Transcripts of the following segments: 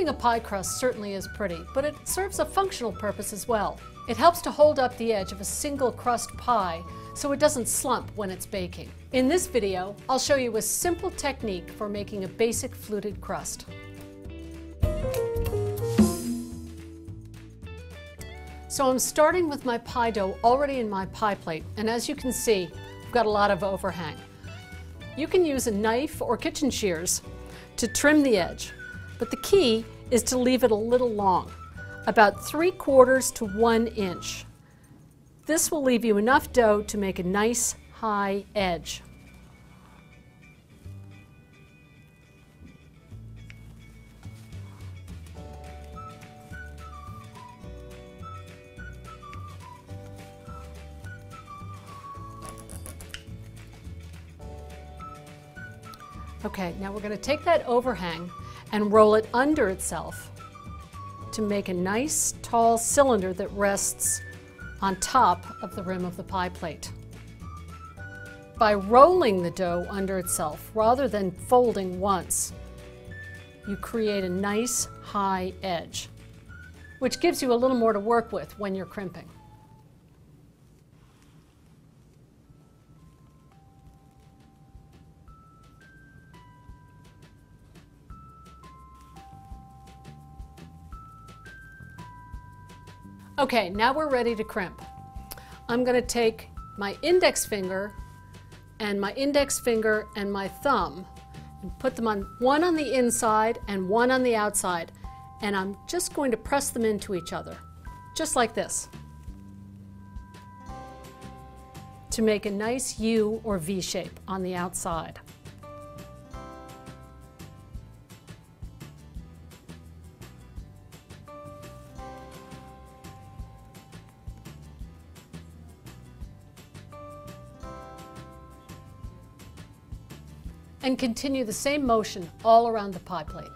Crimping a pie crust certainly is pretty, but it serves a functional purpose as well. It helps to hold up the edge of a single crust pie so it doesn't slump when it's baking. In this video, I'll show you a simple technique for making a basic fluted crust. So I'm starting with my pie dough already in my pie plate, and as you can see, I've got a lot of overhang. You can use a knife or kitchen shears to trim the edge, but the key is to leave it a little long, about 3/4 to 1 inch. This will leave you enough dough to make a nice high edge. Okay, now we're going to take that overhang and roll it under itself to make a nice tall cylinder that rests on top of the rim of the pie plate. By rolling the dough under itself rather than folding once, you create a nice high edge, which gives you a little more to work with when you're crimping. Okay, now we're ready to crimp. I'm going to take my index finger and my thumb and put them on one on the inside and one on the outside, and I'm just going to press them into each other, just like this, to make a nice U or V shape on the outside. And continue the same motion all around the pie plate.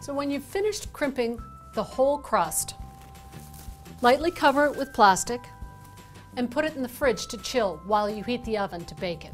So when you've finished crimping the whole crust, lightly cover it with plastic and put it in the fridge to chill while you heat the oven to bake it.